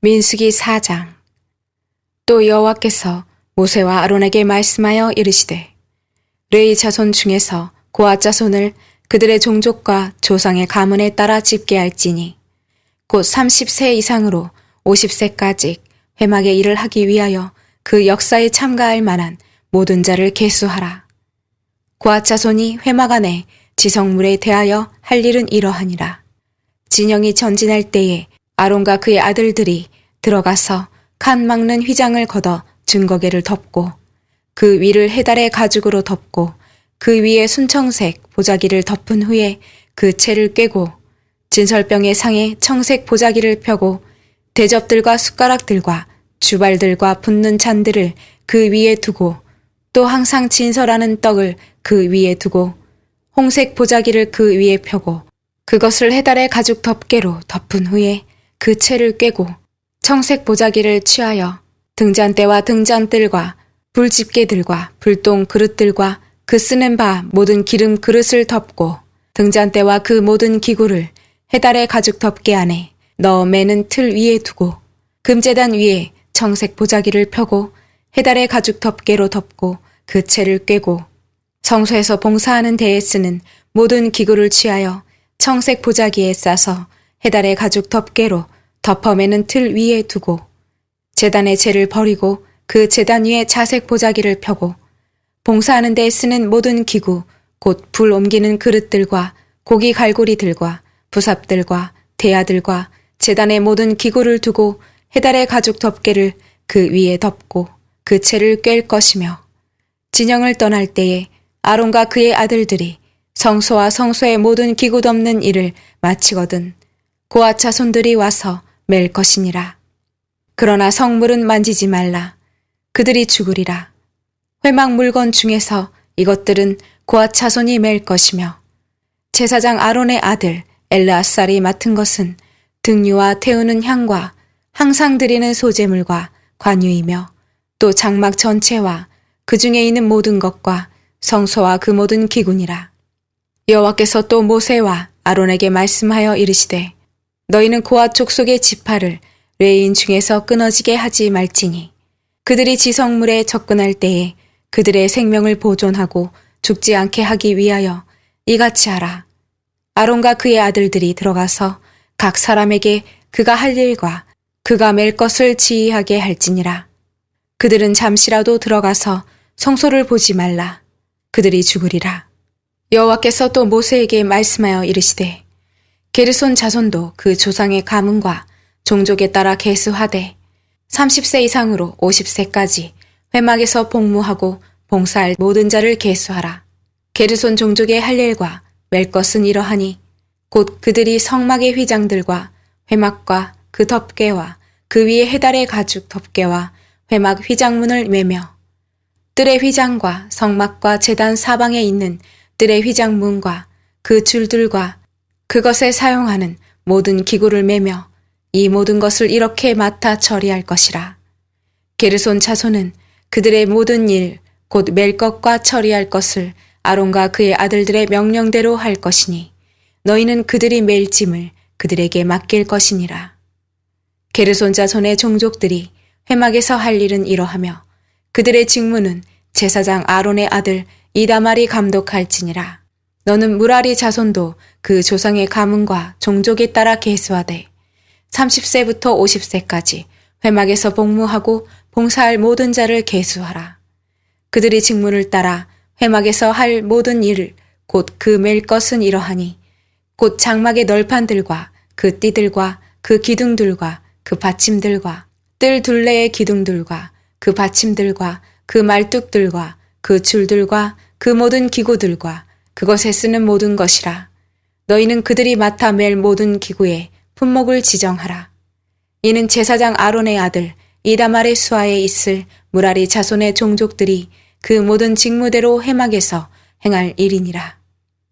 민수기 4장. 또 여호와께서 모세와 아론에게 말씀하여 이르시되 레위 자손 중에서 고앗 자손을 그들의 종족과 조상의 가문에 따라 집계할지니 곧 30세 이상으로 50세까지 회막의 일을 하기 위하여 그 역사에 참가할 만한 모든 자를 계수하라. 고앗 자손이 회막 안에 지성물에 대하여 할 일은 이러하니라. 진영이 전진할 때에 아론과 그의 아들들이 들어가서 칸 막는 휘장을 걷어 증거계를 덮고 그 위를 해달의 가죽으로 덮고 그 위에 순청색 보자기를 덮은 후에 그 채를 꿰고 진설병의 상에 청색 보자기를 펴고 대접들과 숟가락들과 주발들과 붓는 잔들을 그 위에 두고 또 항상 진설하는 떡을 그 위에 두고 홍색 보자기를 그 위에 펴고 그것을 해달의 가죽 덮개로 덮은 후에 그 채를 꿰고 청색 보자기를 취하여 등잔대와 등잔들과 불집게들과 불똥 그릇들과 그 쓰는 바 모든 기름 그릇을 덮고 등잔대와 그 모든 기구를 해달의 가죽 덮개 안에 넣어 매는 틀 위에 두고 금제단 위에 청색 보자기를 펴고 해달의 가죽 덮개로 덮고 그 채를 꿰고 성소에서 봉사하는 데에 쓰는 모든 기구를 취하여 청색 보자기에 싸서 해달의 가죽 덮개로 덮어매는 틀 위에 두고 제단의 채를 버리고 그 제단 위에 자색 보자기를 펴고 봉사하는 데 쓰는 모든 기구 곧 불 옮기는 그릇들과 고기 갈고리들과 부삽들과 대야들과 제단의 모든 기구를 두고 해달의 가죽 덮개를 그 위에 덮고 그 채를 꿰일 것이며 진영을 떠날 때에 아론과 그의 아들들이 성소와 성소의 모든 기구 덮는 일을 마치거든 고앗 자손들이 와서 맬 것이니라. 그러나 성물은 만지지 말라. 그들이 죽으리라. 회막 물건 중에서 이것들은 고앗 자손이 맬 것이며 제사장 아론의 아들 엘르아살이 맡은 것은 등유와 태우는 향과 항상 드리는 소제물과 관유이며 또 장막 전체와 그 중에 있는 모든 것과 성소와 그 모든 기구니라. 여호와께서 또 모세와 아론에게 말씀하여 이르시되 너희는 고앗 족속의 지파를 레위인 중에서 끊어지게 하지 말지니 그들이 지성물에 접근할 때에 그들의 생명을 보존하고 죽지 않게 하기 위하여 이같이 하라. 아론과 그의 아들들이 들어가서 각 사람에게 그가 할 일과 그가 맬 것을 지휘하게 할지니라. 그들은 잠시라도 들어가서 성소를 보지 말라. 그들이 죽으리라. 여호와께서 또 모세에게 말씀하여 이르시되 게르손 자손도 그 조상의 가문과 종족에 따라 계수하되 30세 이상으로 50세까지 회막에서 복무하고 봉사할 모든 자를 계수하라. 게르손 종족의 할 일과 맬 것은 이러하니 곧 그들이 성막의 휘장들과 회막과 그 덮개와 그 위에 해달의 가죽 덮개와 회막 휘장문을 매며 뜰의 휘장과 성막과 제단 사방에 있는 뜰의 휘장문과 그 줄들과 그것에 사용하는 모든 기구를 매며 이 모든 것을 이렇게 맡아 처리할 것이라. 게르손 자손은 그들의 모든 일 곧 맬 것과 처리할 것을 아론과 그의 아들들의 명령대로 할 것이니 너희는 그들이 맬 짐을 그들에게 맡길 것이니라. 게르손 자손의 종족들이 회막에서 할 일은 이러하며 그들의 직무는 제사장 아론의 아들 이다말이 감독할지니라. 너는 무라리 자손도 그 조상의 가문과 종족에 따라 계수하되 30세부터 50세까지 회막에서 복무하고 봉사할 모든 자를 계수하라. 그들이 직무를 따라 회막에서 할 모든 일을 곧 그 맬 것은 이러하니 곧 장막의 널판들과 그 띠들과 그 기둥들과 그 받침들과 뜰 둘레의 기둥들과 그 받침들과 그 말뚝들과 그 줄들과 그 모든 기구들과 그것에 쓰는 모든 것이라. 너희는 그들이 맡아 맬 모든 기구에 품목을 지정하라. 이는 제사장 아론의 아들 이다말의 수하에 있을 무라리 자손의 종족들이 그 모든 직무대로 회막에서 행할 일이니라.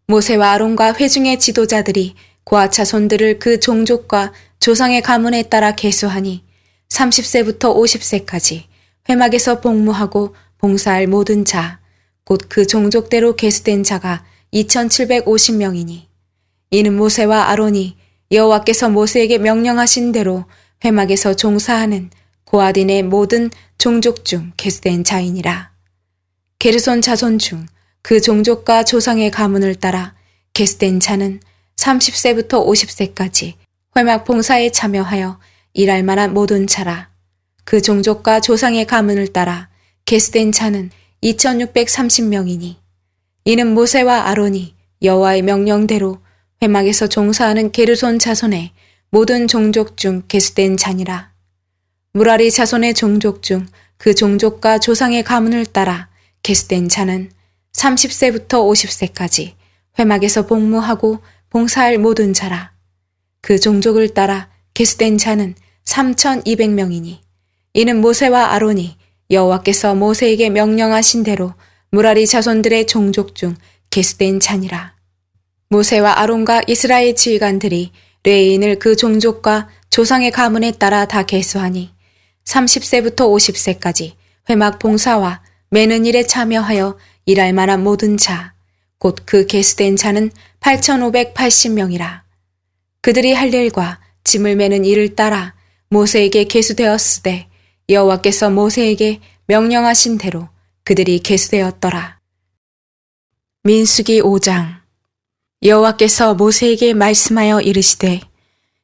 모세와 아론과 회중의 지도자들이 고앗 자손들을 그 종족과 조상의 가문에 따라 계수하니 30세부터 50세까지 회막에서 복무하고 봉사할 모든 자, 곧 그 종족대로 계수된 자가 2750명이니 이는 모세와 아론이 여호와께서 모세에게 명령하신 대로 회막에서 종사하는 고아딘의 모든 종족 중 계수된 자이니라. 게르손 자손 중 그 종족과 조상의 가문을 따라 계수된 자는 30세부터 50세까지 회막 봉사에 참여하여 일할 만한 모든 자라. 그 종족과 조상의 가문을 따라 계수된 자는 2630명이니 이는 모세와 아론이 여호와의 명령대로 회막에서 종사하는 게르손 자손의 모든 종족 중 계수된 자니라. 무라리 자손의 종족 중 그 종족과 조상의 가문을 따라 계수된 자는 30세부터 50세까지 회막에서 복무하고 봉사할 모든 자라. 그 종족을 따라 계수된 자는 3200명이니 이는 모세와 아론이 여호와께서 모세에게 명령하신 대로 무라리 자손들의 종족 중 계수된 자니라. 모세와 아론과 이스라엘 지휘관들이 레위인을 그 종족과 조상의 가문에 따라 다 계수하니 30세부터 50세까지 회막 봉사와 매는 일에 참여하여 일할 만한 모든 자, 곧 그 계수된 자는 8580명이라. 그들이 할 일과 짐을 매는 일을 따라 모세에게 계수되었으되 여호와께서 모세에게 명령하신 대로 그들이 계수되었더라. 민수기 5장. 여호와께서 모세에게 말씀하여 이르시되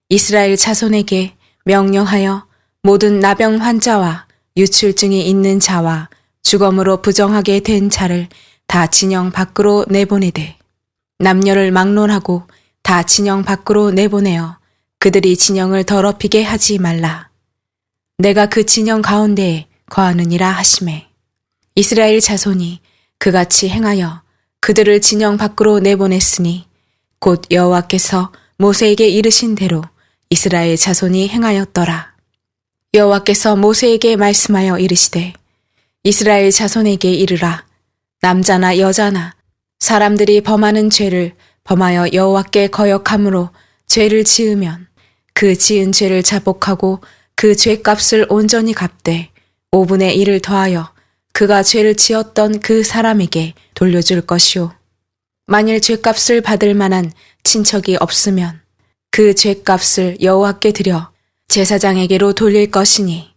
이스라엘 자손에게 명령하여 모든 나병 환자와 유출증이 있는 자와 주검으로 부정하게 된 자를 다 진영 밖으로 내보내되 남녀를 막론하고 다 진영 밖으로 내보내어 그들이 진영을 더럽히게 하지 말라. 내가 그 진영 가운데에 거하느니라 하시매 이스라엘 자손이 그같이 행하여 그들을 진영 밖으로 내보냈으니 곧 여호와께서 모세에게 이르신 대로 이스라엘 자손이 행하였더라. 여호와께서 모세에게 말씀하여 이르시되 이스라엘 자손에게 이르라. 남자나 여자나 사람들이 범하는 죄를 범하여 여호와께 거역함으로 죄를 지으면 그 지은 죄를 자복하고 그 죄값을 온전히 갚되 5분의 1을 더하여 그가 죄를 지었던 그 사람에게 돌려줄 것이요. 만일 죄값을 받을 만한 친척이 없으면 그 죄값을 여호와께 드려 제사장에게로 돌릴 것이니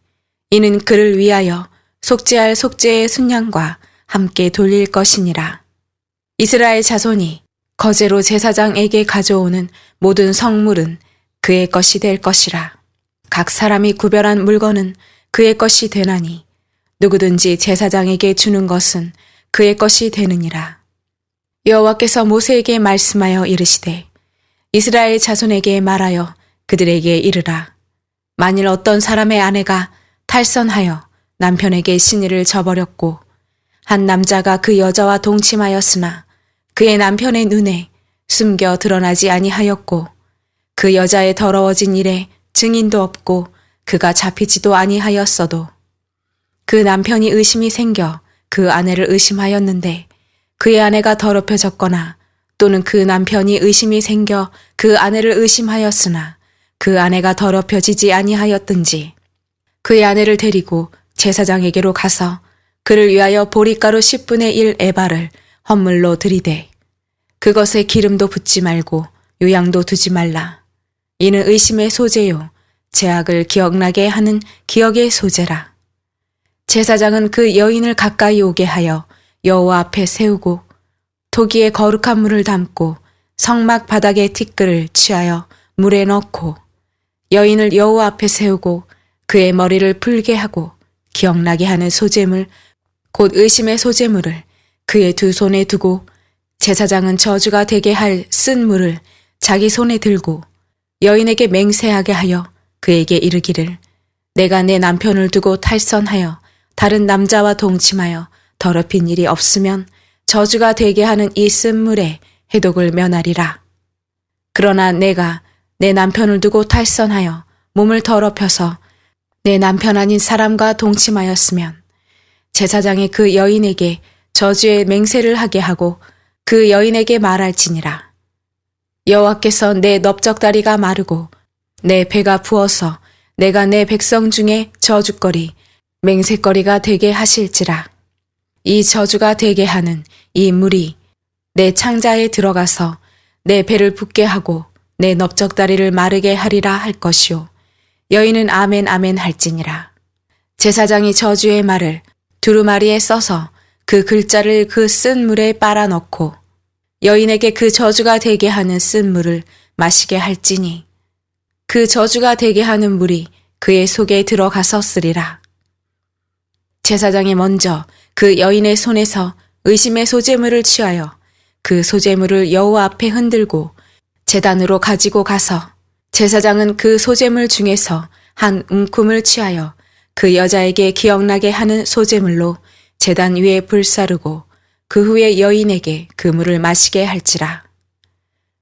이는 그를 위하여 속죄할 속죄의 순양과 함께 돌릴 것이니라. 이스라엘 자손이 거제로 제사장에게 가져오는 모든 성물은 그의 것이 될 것이라. 각 사람이 구별한 물건은 그의 것이 되나니 누구든지 제사장에게 주는 것은 그의 것이 되느니라. 여호와께서 모세에게 말씀하여 이르시되 이스라엘 자손에게 말하여 그들에게 이르라. 만일 어떤 사람의 아내가 탈선하여 남편에게 신의를 저버렸고 한 남자가 그 여자와 동침하였으나 그의 남편의 눈에 숨겨 드러나지 아니하였고 그 여자의 더러워진 일에 증인도 없고 그가 잡히지도 아니하였어도 그 남편이 의심이 생겨 그 아내를 의심하였는데 그의 아내가 더럽혀졌거나 또는 그 남편이 의심이 생겨 그 아내를 의심하였으나 그 아내가 더럽혀지지 아니하였든지 그의 아내를 데리고 제사장에게로 가서 그를 위하여 보리가루 10분의 1 에바를 헌물로 드리되 그것에 기름도 붓지 말고 요양도 두지 말라. 이는 의심의 소재요 죄악을 기억나게 하는 기억의 소재라. 제사장은 그 여인을 가까이 오게 하여 여호와 앞에 세우고 토기에 거룩한 물을 담고 성막 바닥에 티끌을 취하여 물에 넣고 여인을 여호와 앞에 세우고 그의 머리를 풀게 하고 기억나게 하는 소재물 곧 의심의 소재물을 그의 두 손에 두고 제사장은 저주가 되게 할 쓴 물을 자기 손에 들고 여인에게 맹세하게 하여 그에게 이르기를 내가 내 남편을 두고 탈선하여 다른 남자와 동침하여 더럽힌 일이 없으면 저주가 되게 하는 이 쓴 물에 해독을 면하리라. 그러나 내가 내 남편을 두고 탈선하여 몸을 더럽혀서 내 남편 아닌 사람과 동침하였으면 제사장이 그 여인에게 저주의 맹세를 하게 하고 그 여인에게 말할지니라. 여호와께서 내 넓적다리가 마르고 내 배가 부어서 내가 내 백성 중에 저주거리 맹세거리가 되게 하실지라. 이 저주가 되게 하는 이 물이 내 창자에 들어가서 내 배를 붓게 하고 내 넓적다리를 마르게 하리라 할 것이요 여인은 아멘 아멘 할지니라. 제사장이 저주의 말을 두루마리에 써서 그 글자를 그 쓴 물에 빨아 넣고 여인에게 그 저주가 되게 하는 쓴 물을 마시게 할지니 그 저주가 되게 하는 물이 그의 속에 들어가서 쓰리라. 제사장이 먼저 그 여인의 손에서 의심의 소재물을 취하여 그 소재물을 여호와 앞에 흔들고 제단으로 가지고 가서 제사장은 그 소재물 중에서 한 움큼을 취하여 그 여자에게 기억나게 하는 소재물로 제단 위에 불사르고 그 후에 여인에게 그 물을 마시게 할지라.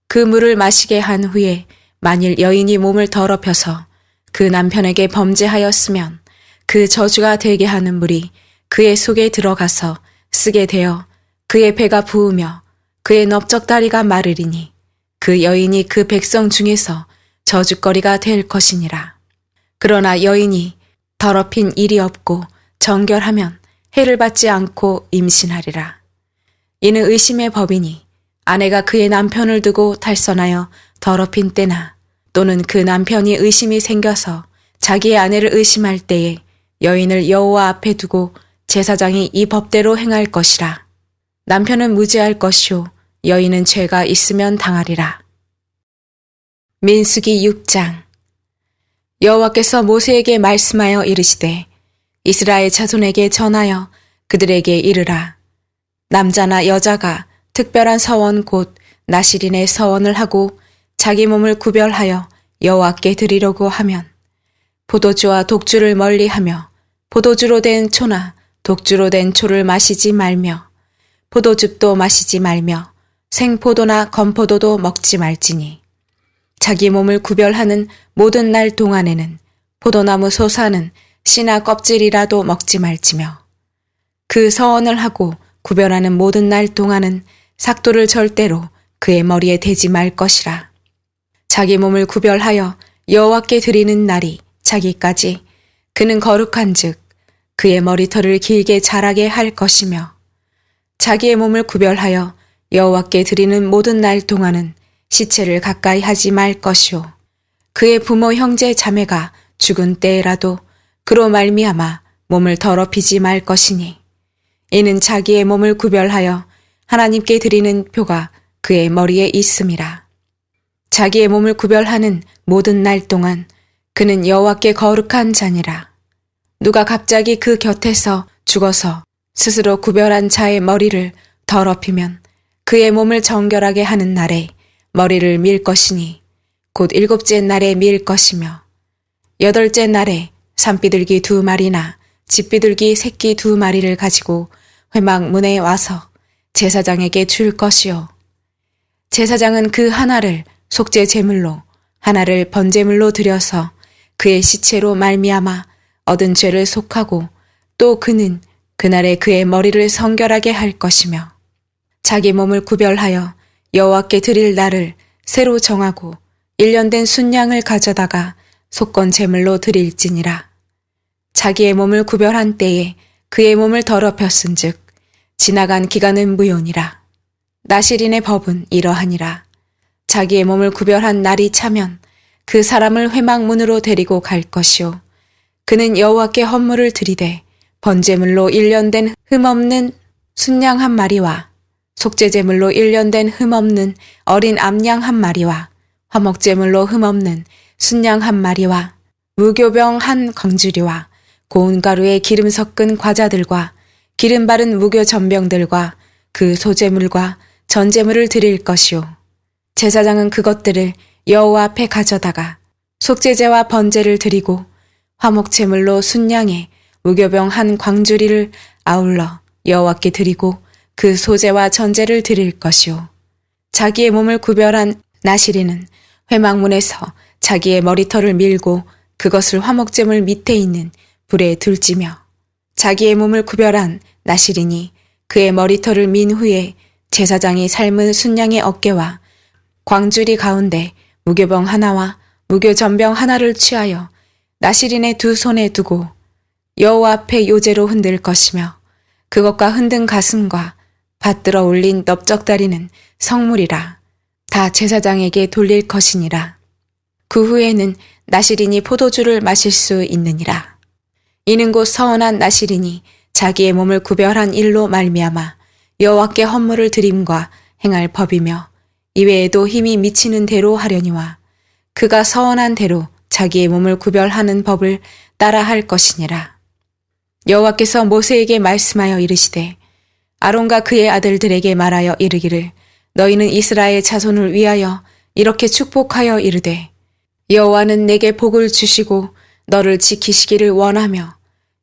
그 물을 마시게 한 후에 만일 여인이 몸을 더럽혀서 그 남편에게 범죄하였으면 그 저주가 되게 하는 물이 그의 속에 들어가서 쓰게 되어 그의 배가 부으며 그의 넓적다리가 마르리니 그 여인이 그 백성 중에서 저주거리가 될 것이니라. 그러나 여인이 더럽힌 일이 없고 정결하면 해를 받지 않고 임신하리라. 이는 의심의 법이니 아내가 그의 남편을 두고 탈선하여 더럽힌 때나 또는 그 남편이 의심이 생겨서 자기의 아내를 의심할 때에 여인을 여호와 앞에 두고 제사장이 이 법대로 행할 것이라. 남편은 무죄할 것이요 여인은 죄가 있으면 당하리라. 민수기 6장. 여호와께서 모세에게 말씀하여 이르시되 이스라엘 자손에게 전하여 그들에게 이르라. 남자나 여자가 특별한 서원 곧 나실인의 서원을 하고 자기 몸을 구별하여 여호와께 드리려고 하면 포도주와 독주를 멀리하며 포도주로 된 초나 독주로 된 초를 마시지 말며 포도즙도 마시지 말며 생포도나 건포도도 먹지 말지니 자기 몸을 구별하는 모든 날 동안에는 포도나무 소사는 씨나 껍질이라도 먹지 말지며 그 서원을 하고 구별하는 모든 날 동안은 삭도를 절대로 그의 머리에 대지 말 것이라. 자기 몸을 구별하여 여호와께 드리는 날이 자기까지 그는 거룩한즉 그의 머리털을 길게 자라게 할 것이며 자기의 몸을 구별하여 여호와께 드리는 모든 날 동안은 시체를 가까이 하지 말 것이요 그의 부모 형제 자매가 죽은 때에라도 그로 말미암아 몸을 더럽히지 말 것이니 이는 자기의 몸을 구별하여 하나님께 드리는 표가 그의 머리에 있음이라. 자기의 몸을 구별하는 모든 날 동안 그는 여호와께 거룩한 자니라. 누가 갑자기 그 곁에서 죽어서 스스로 구별한 자의 머리를 더럽히면 그의 몸을 정결하게 하는 날에 머리를 밀 것이니 곧 7째 날에 밀 것이며 8째 날에 산비둘기 2마리나 집비둘기 새끼 2마리를 가지고 회막문에 와서 제사장에게 줄 것이요 제사장은 그 하나를 속죄 제물로 하나를 번제물로 드려서 그의 시체로 말미암아 얻은 죄를 속하고 또 그는 그날에 그의 머리를 성결하게 할 것이며 자기 몸을 구별하여 여호와께 드릴 날을 새로 정하고 1년 된 순양을 가져다가 속건 제물로 드릴지니라. 자기의 몸을 구별한 때에 그의 몸을 더럽혔은즉 지나간 기간은 무효니라. 나실인의 법은 이러하니라. 자기의 몸을 구별한 날이 차면 그 사람을 회막문으로 데리고 갈 것이요 그는 여호와께 헌물을 드리되 번제물로 1년 된 흠없는 순양 1마리와 속죄제물로 1년 된 흠없는 어린 암양 1마리와 화목제물로 흠없는 순양 1마리와 무교병 1광주리와 고운 가루에 기름 섞은 과자들과 기름 바른 무교 전병들과 그 소제물과 전제물을 드릴 것이요 제사장은 그것들을 여호와 앞에 가져다가 속죄제와 번제를 드리고 화목제물로 순양에 무교병 1광주리를 아울러 여호와께 드리고 그 소제와 전제를 드릴 것이요 자기의 몸을 구별한 나실인은 회막문에서 자기의 머리털을 밀고 그것을 화목제물 밑에 있는 불에 둘지며 자기의 몸을 구별한 나실인이 그의 머리털을 민 후에 제사장이 삶은 순양의 어깨와 광주리 가운데 무교병 하나와 무교전병 하나를 취하여 나실인의 2 손에 두고 여호와 앞에 요제로 흔들 것이며 그것과 흔든 가슴과 받들어 올린 넓적다리는 성물이라 다 제사장에게 돌릴 것이니라. 그 후에는 나실인이 포도주를 마실 수 있느니라. 이는 곧 서원한 나실인이 자기의 몸을 구별한 일로 말미암아 여호와께 헌물을 드림과 행할 법이며 이외에도 힘이 미치는 대로 하려니와 그가 서원한 대로 자기의 몸을 구별하는 법을 따라 할 것이니라. 여호와께서 모세에게 말씀하여 이르시되 아론과 그의 아들들에게 말하여 이르기를 너희는 이스라엘 자손을 위하여 이렇게 축복하여 이르되 여호와는 내게 복을 주시고 너를 지키시기를 원하며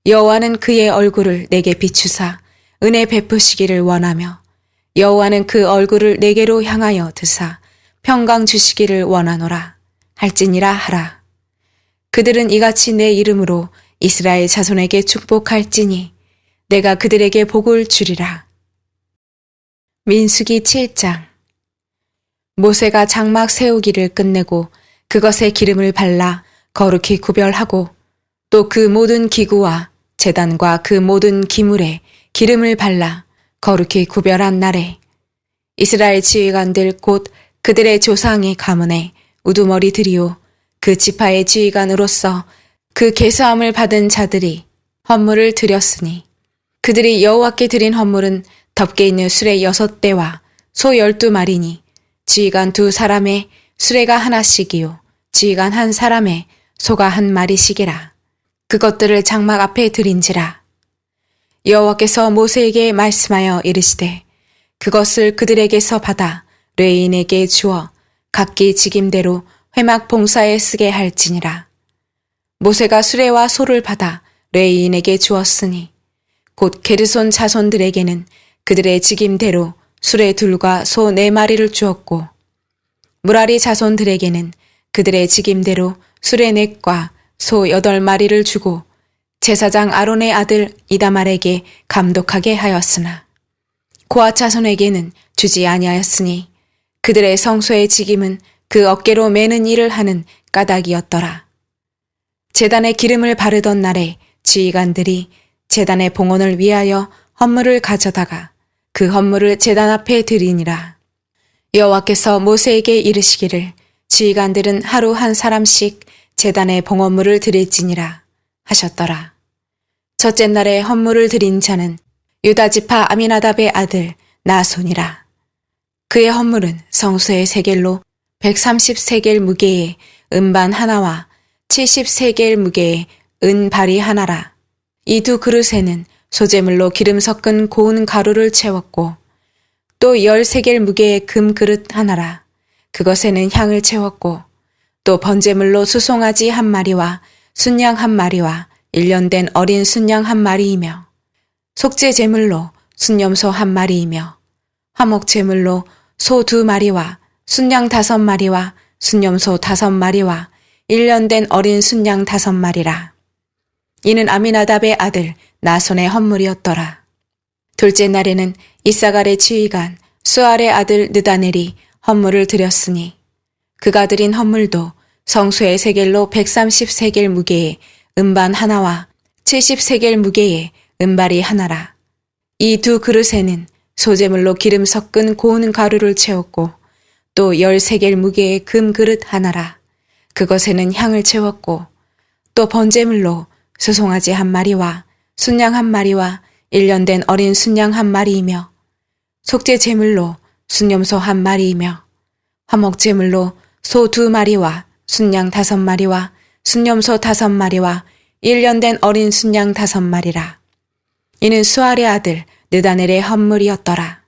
여호와는 그의 얼굴을 내게 비추사 은혜 베푸시기를 원하며 여호와는 그 얼굴을 내게로 향하여 드사 평강 주시기를 원하노라 할지니라 하라. 그들은 이같이 내 이름으로 이스라엘 자손에게 축복할지니 내가 그들에게 복을 주리라. 민수기 7장. 모세가 장막 세우기를 끝내고 그것에 기름을 발라 거룩히 구별하고 또 그 모든 기구와 제단과 그 모든 기물에 기름을 발라 거룩히 구별한 날에 이스라엘 지휘관들 곧 그들의 조상의 가문에 우두머리들이요 그 지파의 지휘관으로서 그 계수함을 받은 자들이 헌물을 드렸으니 그들이 여호와께 드린 헌물은 덮개 있는 수레 6대와 소 12마리니 지휘관 2사람의 수레가 하나씩이요 지휘관 1사람의 소가 1마리씩이라. 그것들을 장막 앞에 드린지라. 여호와께서 모세에게 말씀하여 이르시되 그것을 그들에게서 받아 레위인에게 주어 각기 직임대로 회막 봉사에 쓰게 할지니라. 모세가 수레와 소를 받아 레위인에게 주었으니 곧 게르손 자손들에게는 그들의 직임대로 수레 2과 소 4마리를 주었고 무라리 자손들에게는 그들의 직임대로 수레 4과 소 8마리를 주고 제사장 아론의 아들 이다말에게 감독하게 하였으나 고앗 자손에게는 주지 아니하였으니 그들의 성소의 직임은 그 어깨로 매는 일을 하는 까닭이었더라. 제단에 기름을 바르던 날에 지휘관들이 제단의 봉헌을 위하여 헌물을 가져다가 그 헌물을 제단 앞에 드리니라. 여호와께서 모세에게 이르시기를 지휘관들은 하루 1사람씩 제단에 봉헌물을 드릴지니라 하셨더라. 첫째 날에 헌물을 드린 자는 유다지파 아미나답의 아들 나손이라. 그의 헌물은 성소의 세겔로 130세겔 무게의 은반 하나와 70세겔 무게의 은발이 하나라. 이 2 그릇에는 소재물로 기름 섞은 고운 가루를 채웠고 또 10세겔 무게의 금 그릇 하나라. 그것에는 향을 채웠고 또 번제물로 수송아지 1마리와 순양 1마리와 1년 된 어린 순양 1마리이며 속죄 제물로 순염소 1마리이며 화목 제물로 소 2마리와 순양 5마리와 순염소 5마리와 1년 된 어린 순양 5마리라. 이는 아미나답의 아들 나손의 헌물이었더라. 둘째 날에는 이사갈의 지휘관 수알의 아들 느다넬이 헌물을 드렸으니 그가 드린 헌물도 성소의 세겔로 130세겔 무게의 은반 하나와 70세겔 무게의 은발이 하나라. 이 2 그릇에는 소재물로 기름 섞은 고운 가루를 채웠고 또 10세겔 무게의 금 그릇 하나라. 그것에는 향을 채웠고 또 번제물로 수송아지 1마리와 순양 1마리와 1년 된 어린 순양 1마리이며 속죄 제물로 순염소 1마리이며 화목 제물로 소 2마리와 순양 5마리와 순염소 5마리와 1년 된 어린 순양 5마리라. 이는 수알의 아들 느다넬의 헌물이었더라.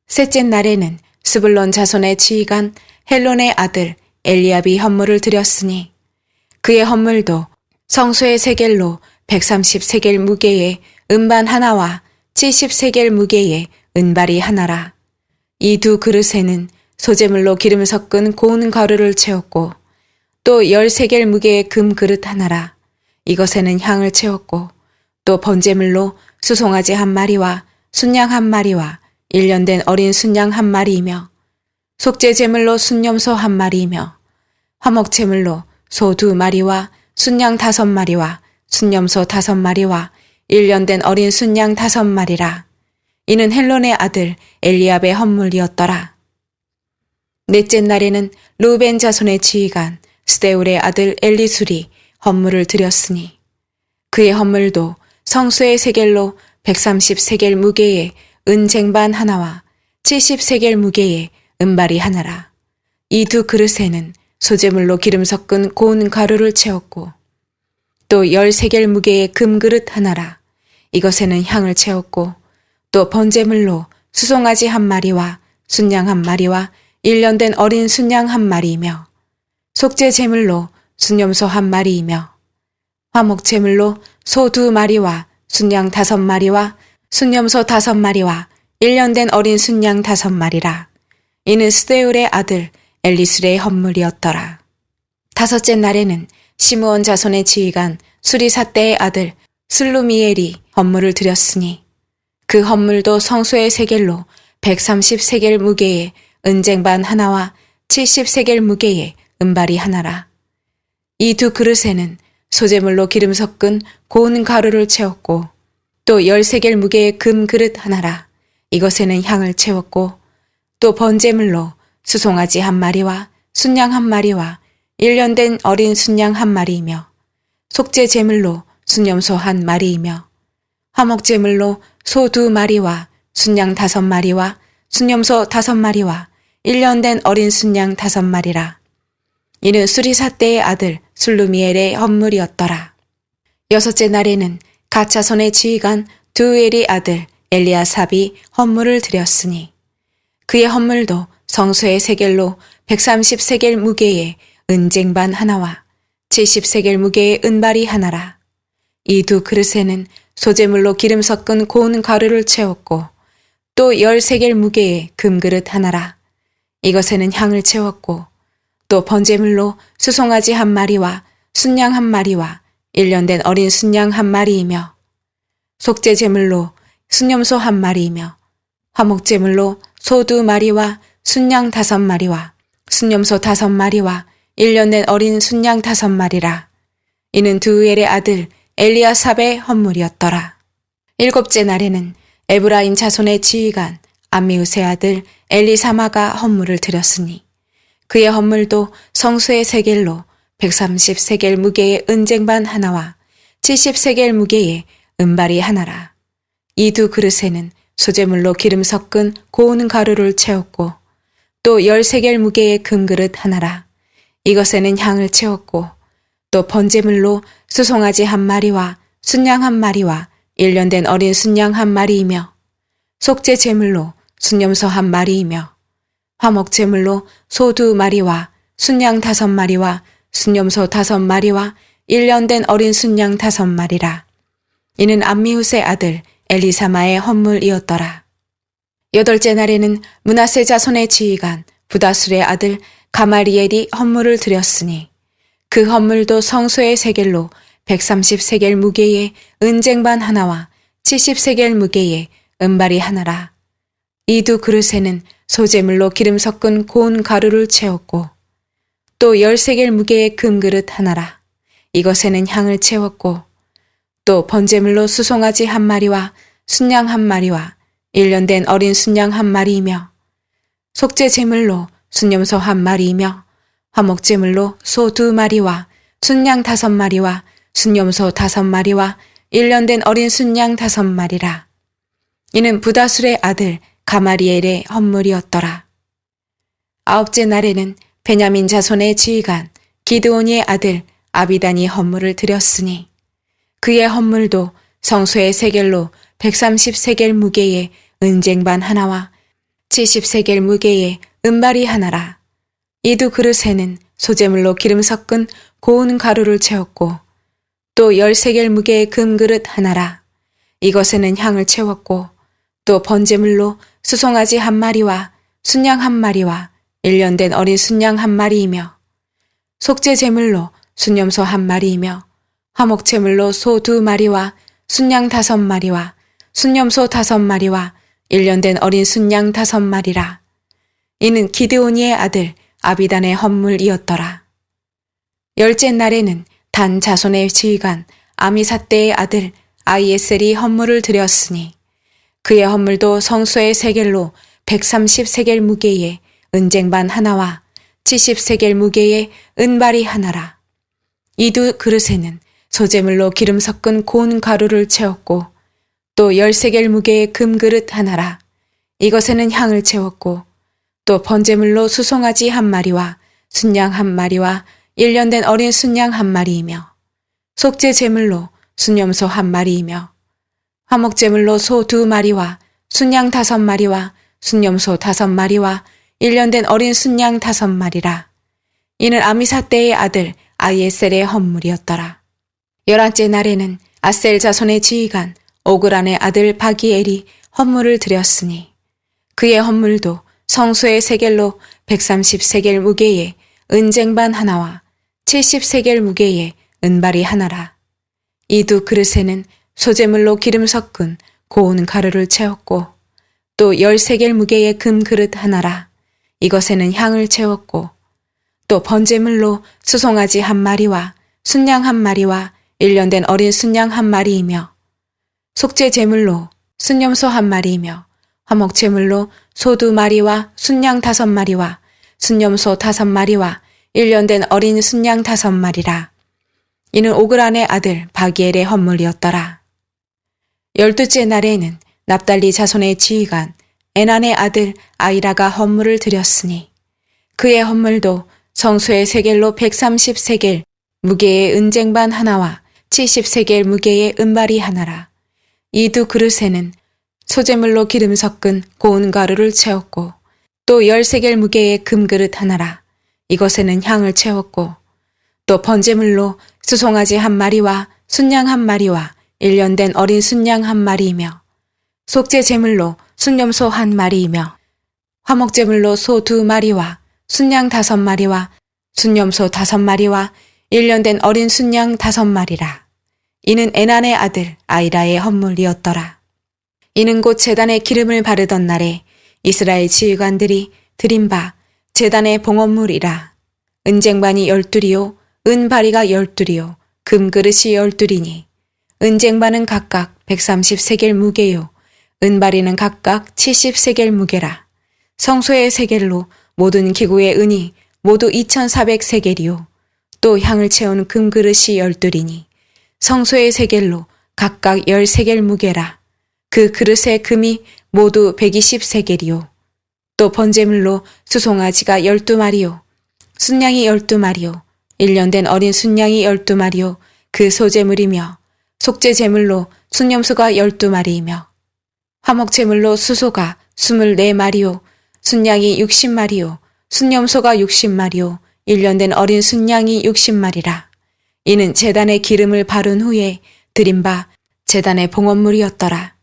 셋째 날에는 스불론 자손의 지휘관 헬론의 아들 엘리압이 헌물을 드렸으니 그의 헌물도 성소의 세겔로 130세겔 무게의 은반 하나와 70세겔 무게의 은발이 하나라. 이 2 그릇에는 소재물로 기름 섞은 고운 가루를 채웠고 또 10세겔 무게의 금 그릇 하나라. 이것에는 향을 채웠고 또 번제물로 수송아지 1마리와 순양 1마리와 1년 된 어린 순양 1마리이며 속죄 제물로 순염소 1마리이며 화목 제물로 소 2마리와 순양 5마리와 순염소 5마리와 1년 된 어린 순양 5마리라. 이는 헬론의 아들 엘리압의 헌물이었더라. 넷째 날에는 루벤 자손의 지휘관 스데울의 아들 엘리술이 헌물을 드렸으니 그의 헌물도 성소의 세겔로 130세겔 무게의 은쟁반 하나와 70세겔 무게의 은발이 하나라. 이 두 그릇에는 소재물로 기름 섞은 고운 가루를 채웠고 또 10세겔 무게의 금그릇 하나라. 이것에는 향을 채웠고 또 번제물로 수송아지 한 마리와 순양 한 마리와 1년 된 어린 순양 한 마리이며 속죄 제물로 순염소 한 마리이며 화목 제물로 소 2마리와 순양 5마리와 순염소 5마리와 1년 된 어린 순양 5마리라. 이는 스데울의 아들 엘리술의 헌물이었더라. 다섯째 날에는 시므온 자손의 지휘관 수리사떼의 아들 슬루미엘이 헌물을 드렸으니 그 헌물도 성소의 세겔로 130세겔 무게의 은쟁반 하나와 70세겔 무게의 은발이 하나라. 이 두 그릇에는 소재물로 기름 섞은 고운 가루를 채웠고 또 10세겔 무게의 금그릇 하나라. 이것에는 향을 채웠고 또 번제물로 수송아지 한 마리와 순양 한 마리와 1년 된 어린 순양 한 마리이며 속죄 제물로 순염소 한 마리이며 화목 제물로 소 2마리와 순양 5마리와 순염소 5마리와 1년 된 어린 순양 5마리라. 이는 수리사떼의 아들 술루미엘의 헌물이었더라. 여섯째 날에는 갓 자손의 지휘관 두엘의 아들 엘리아삽이 헌물을 드렸으니 그의 헌물도 성소의 세겔로 130세겔 무게의 은쟁반 하나와 70세겔 무게의 은발이 하나라. 이 두 그릇에는 소재물로 기름 섞은 고운 가루를 채웠고 또 10세겔 무게의 금그릇 하나라. 이것에는 향을 채웠고 또 번제물로 수송아지 한 마리와 순양 한 마리와 1년 된 어린 순양 한 마리이며 속죄 제물로 순염소 한 마리이며 화목 제물로 소 2마리와 순양 5마리와 순염소 5마리와 1년 된 어린 순양 5마리라. 이는 두엘의 아들 엘리아삽의 헌물이었더라. 일곱째 날에는 에브라임 자손의 지휘관 암미우스의 아들 엘리사마가 헌물을 드렸으니 그의 헌물도 성소의 세겔로 130세겔 무게의 은쟁반 하나와 70세겔 무게의 은발이 하나라. 이 두 그릇에는 소재물로 기름 섞은 고운 가루를 채웠고 또 10세겔 무게의 금그릇 하나라. 이것에는 향을 채웠고 또 번제물로 수송아지 한 마리와 순양 한 마리와 1년 된 어린 순양 한 마리이며 속죄 제물로 순염소 한 마리이며 화목 제물로 소 2마리와 순양 5마리와 순염소 5마리와 1년 된 어린 순양 5마리라. 이는 암미후스의 아들 엘리사마의 헌물이었더라. 여덟째 날에는 므낫세 자손의 지휘관 부다술의 아들 가마리엘이 헌물을 드렸으니 그 헌물도 성소의 세겔로 130세겔 무게의 은쟁반 하나와 70세겔 무게의 은발이 하나라. 이 두 그릇에는 소재물로 기름 섞은 고운 가루를 채웠고 또 10세겔 무게의 금그릇 하나라. 이것에는 향을 채웠고 또 번제물로 수송아지 한 마리와 순양 한 마리와 1년 된 어린 순양 한 마리이며 속죄 제물로 순염소 한 마리이며 화목 제물로 소 2마리와 순양 5마리와 순염소 5마리와 1년 된 어린 순양 5마리라. 이는 부다술의 아들 가마리엘의 헌물이었더라. 아홉째 날에는 베냐민 자손의 지휘관 기드온이의 아들 아비단이 헌물을 드렸으니 그의 헌물도 성소의 세겔로 130세겔 무게의 은쟁반 하나와 70세겔 무게의 은발이 하나라. 이 두 그릇에는 소재물로 기름 섞은 고운 가루를 채웠고 또 10세겔 무게의 금그릇 하나라. 이것에는 향을 채웠고 또 번제물로 수송아지 한 마리와 순양 한 마리와 1년 된 어린 순양 한 마리이며 속죄 제물로 순염소 한 마리이며 화목 제물로 소 2마리와 순양 5마리와 순염소 5마리와 1년 된 어린 순양 5마리라. 이는 기드온이의 아들 아비단의 헌물이었더라. 열째 날에는 단 자손의 지휘관 아미사떼의 아들 아이에셀이 헌물을 드렸으니 그의 헌물도 성소의 세겔로 130세겔 무게의 은쟁반 하나와 70세겔 무게의 은발이 하나라. 이 두 그릇에는 소재물로 기름 섞은 고운 가루를 채웠고 또 10세겔 무게의 금그릇 하나라. 이것에는 향을 채웠고 또 번제물로 수송아지 한 마리와 순양 한 마리와 1년 된 어린 순양 한 마리이며 속죄 제물로 순염소 한 마리이며 화목제물로 소 2마리와 순양 5마리와 순염소 5마리와 1년 된 어린 순양 5마리라. 이는 아미사 때의 아들 아이에셀의 헌물이었더라. 11째 날에는 아셀 자손의 지휘관 오그란의 아들 바기엘이 헌물을 드렸으니 그의 헌물도 성소의 세겔로 130세겔 무게의 은쟁반 하나와 70세겔 무게의 은발이 하나라. 이 두 그릇에는 소재물로 기름 섞은 고운 가루를 채웠고 또 10세겔 무게의 금그릇 하나라. 이것에는 향을 채웠고 또 번제물로 수송아지 한 마리와 순양 한 마리와 1년 된 어린 순양 한 마리이며 속죄 제물로 순염소 한 마리이며 화목제물로 소 2마리와 순양 5마리와 순염소 5마리와 1년 된 어린 순양 5마리라. 이는 오그란의 아들 바기엘의 헌물이었더라. 12째 날에는 납달리 자손의 지휘관 에난의 아들 아이라가 헌물을 드렸으니 그의 헌물도 성소의 세겔로 130세겔 무게의 은쟁반 하나와 70세겔 무게의 은발이 하나라. 이 두 그릇에는 소재물로 기름 섞은 고운 가루를 채웠고 또 10세겔 무게의 금그릇 하나라. 이것에는 향을 채웠고 또 번제물로 수송아지 한 마리와 순양 한 마리와 1년 된 어린 순양 한 마리이며 속죄 제물로 순염소 한 마리이며 화목제물로 소 2마리와 순양 5마리와 순염소 5마리와 1년 된 어린 순양 5마리라. 이는 에난의 아들 아이라의 헌물이었더라. 이는 곧 제단에 기름을 바르던 날에 이스라엘 지휘관들이 드린 바 제단의 봉헌물이라. 은쟁반이 12요 은바리가 12요 금그릇이 12이니 은쟁반은 각각 130세겔 무게요 은바리는 각각 70세겔 무게라. 성소의 세겔로 모든 기구의 은이 모두 2400세겔이요 또 향을 채운 금그릇이 12이니 성소의 세겔로 각각 10세겔 무게라. 그 그릇의 금이 모두 120세겔이요 또 번제물로 수송아지가 12마리요 순양이 12마리요 1년 된 어린 순양이 12마리요 그 소제물이며 속죄 제물로 순염소가 12마리이며 화목제물로 수소가 24마리요 순양이 60마리요 순염소가 60마리요 1년 된 어린 순양이 60마리라. 이는 제단에 기름을 바른 후에 드린 바 제단의 봉헌물이었더라.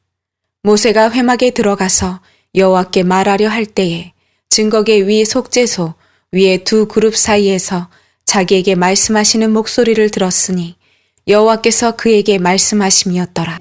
모세가 회막에 들어가서 여호와께 말하려 할 때에 증거계 위 속죄소 위에 두 그룹 사이에서 자기에게 말씀하시는 목소리를 들었으니 여호와께서 그에게 말씀하심이었더라.